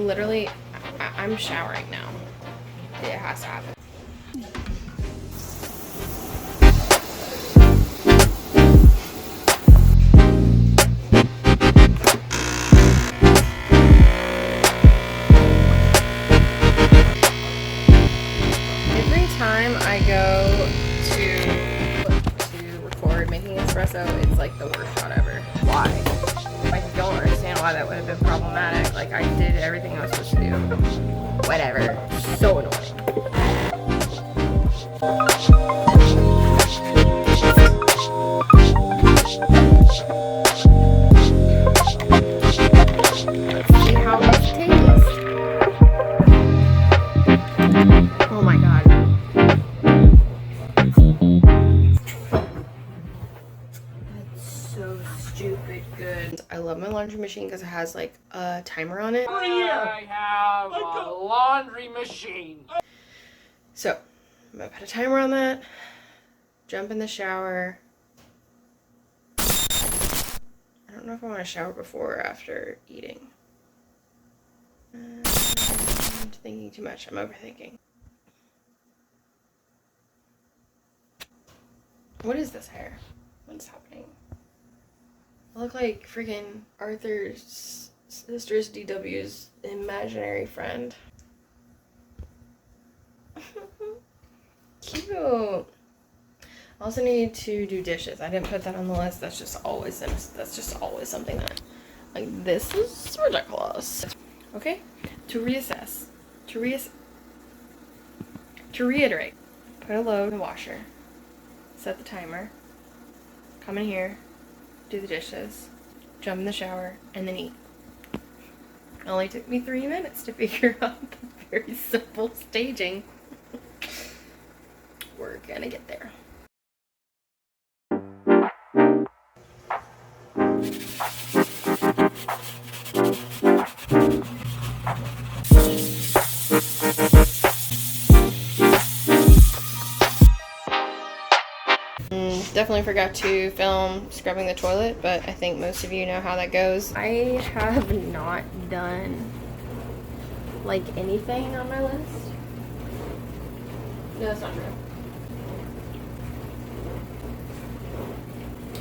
literally, I'm showering now. It has to happen. Every time I go to record making espresso, it's like the worst shot ever. Why? I don't understand why that would have been problematic. Like, I did everything I was supposed to do. Whatever. So annoying. Let's see how this tastes. Oh my god. That's so stupid good. I love my laundry machine because it has like a timer on it. I have a laundry machine. So, I'm gonna put a timer on that. Jump in the shower. I don't know if I want to shower before or after eating. I'm thinking too much. I'm overthinking. What is this hair? What's happening? I look like freaking Arthur's sister's DW's imaginary friend. Cute. I also need to do dishes. I didn't put that on the list. That's just always something that, like, this is ridiculous. Okay, to reiterate, put a load in the washer, set the timer, come in here, do the dishes, jump in the shower, and then eat. It only took me 3 minutes to figure out the very simple staging. We're gonna get there. Definitely forgot to film scrubbing the toilet, but I think most of you know how that goes. I have not done like anything on my list. No, that's not true.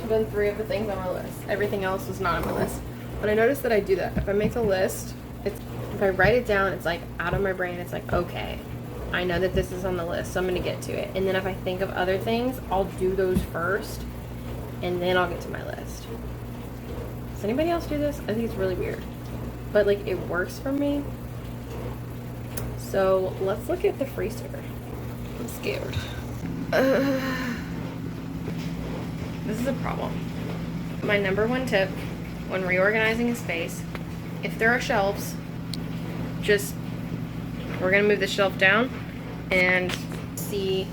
I've done 3 of the things on my list. Everything else was not on my list. But I noticed that I do that. If I make a list, if I write it down, it's like out of my brain. It's like, okay, I know that this is on the list, so I'm going to get to it. And then if I think of other things, I'll do those first, and then I'll get to my list. Does anybody else do this? I think it's really weird. But, like, it works for me. So, let's look at the freezer. I'm scared. This is a problem. My number 1 tip when reorganizing a space, if there are shelves, we're going to move the shelf down and see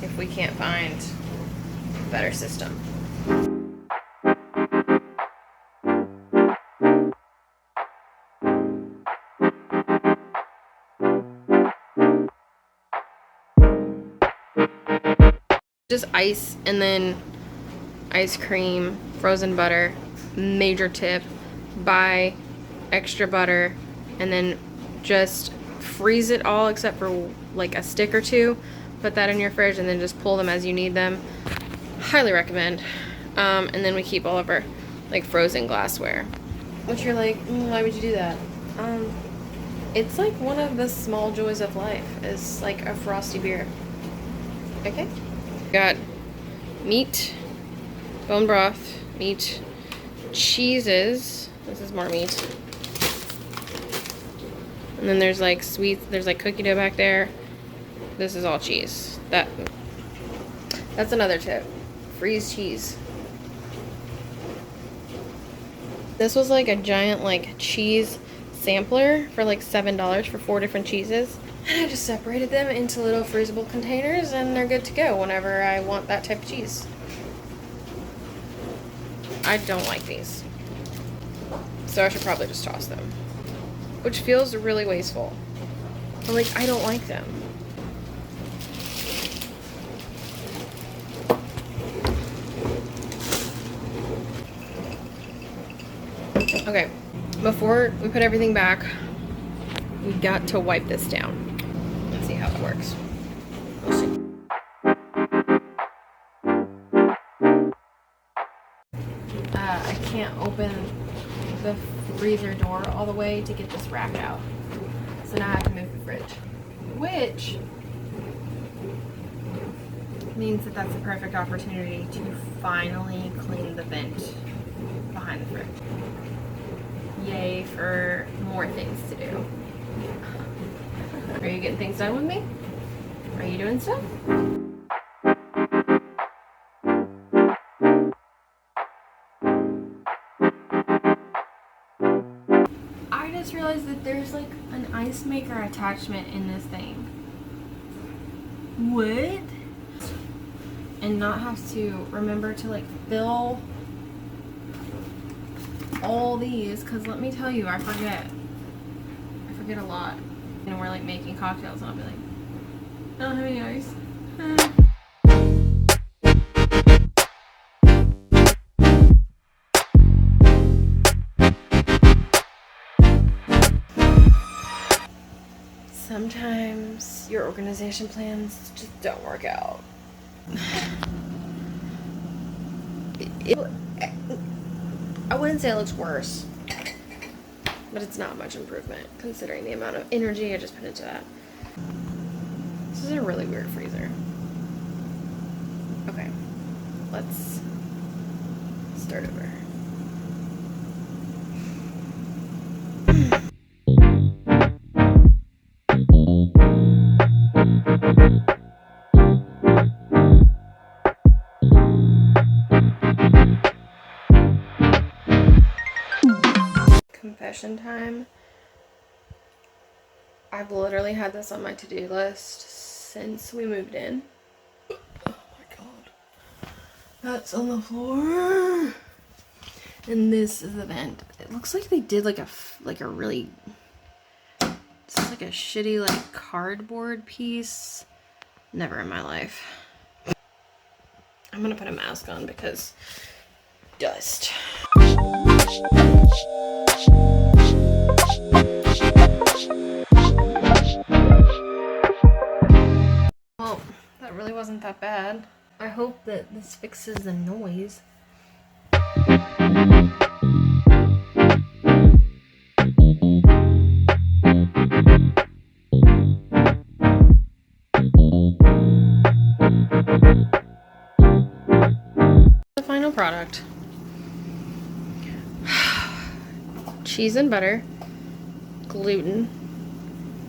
if we can't find a better system. Just ice and then ice cream, frozen butter. Major tip, buy extra butter and then just freeze it all except for like a stick or 2. Put that in your fridge and then just pull them as you need them. Highly recommend. And then we keep all of our like frozen glassware. Which you're like, why would you do that? It's like one of the small joys of life is like a frosty beer. Okay? Got meat, bone broth, meat, cheeses. This is more meat. And then there's like sweets, there's like cookie dough back there. This is all cheese. That's another tip. Freeze cheese. This was like a giant like cheese sampler for like $7 for 4 different cheeses. And I just separated them into little freezable containers and they're good to go whenever I want that type of cheese. I don't like these. So I should probably just toss them. Which feels really wasteful. But like, I don't like them. Okay, before we put everything back, we got to wipe this down and see how it works. We'll see. I can't open the freezer door all the way to get this rack out. So now I have to move the fridge. Which means that that's a perfect opportunity to finally clean the vent behind the fridge. Yay for more things to do. Are you getting things done with me? Are you doing stuff? I just realized that there's like an ice maker attachment in this thing. What? And not have to remember to like fill all these, because let me tell you, I forget a lot. And we're like making cocktails and I'll be like, I don't have any ice. Sometimes your organization plans just don't work out. I wouldn't say it looks worse, but it's not much improvement considering the amount of energy I just put into that. This is a really weird freezer. Okay, let's start over. Confession time. I've literally had this on my to-do list since we moved in. Oh my god. That's on the floor. And this is the vent. It looks like they did like a really, this is like a shitty like cardboard piece. Never in my life. I'm gonna put a mask on because dust. Well, that really wasn't that bad. I hope that this fixes the noise. The final product. Cheese and butter, gluten,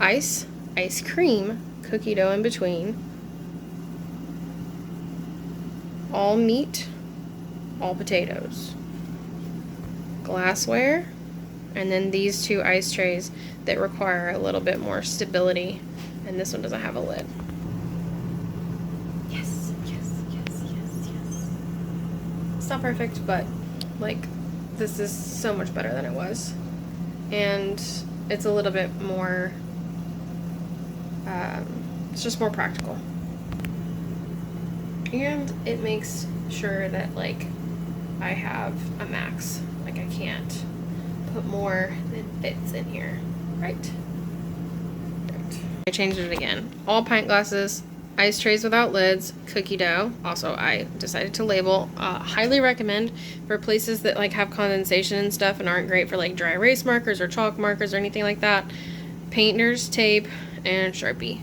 ice cream, cookie dough in between, all meat, all potatoes, glassware, and then these two ice trays that require a little bit more stability, and this one doesn't have a lid. Yes, yes, yes, yes, yes. It's not perfect, but like this is so much better than it was, and it's a little bit more it's just more practical, and it makes sure that like I have a max, like I can't put more than fits in here, right. I changed it again. All pint glasses, ice trays without lids, cookie dough. Also, I decided to label. Highly recommend for places that like have condensation and stuff and aren't great for like dry erase markers or chalk markers or anything like that. Painter's tape and Sharpie,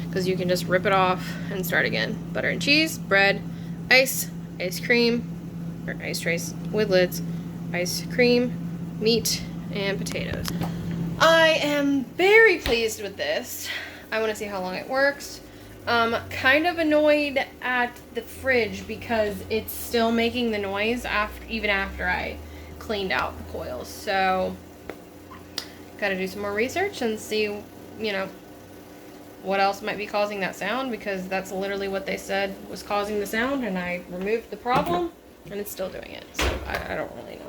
because you can just rip it off and start again. Butter and cheese, bread, ice cream, or ice trays with lids, ice cream, meat, and potatoes. I am very pleased with this. I want to see how long it works. Kind of annoyed at the fridge because it's still making the noise even after I cleaned out the coils. So, gotta do some more research and see, you know, what else might be causing that sound, because that's literally what they said was causing the sound, and I removed the problem and it's still doing it. So I don't really know.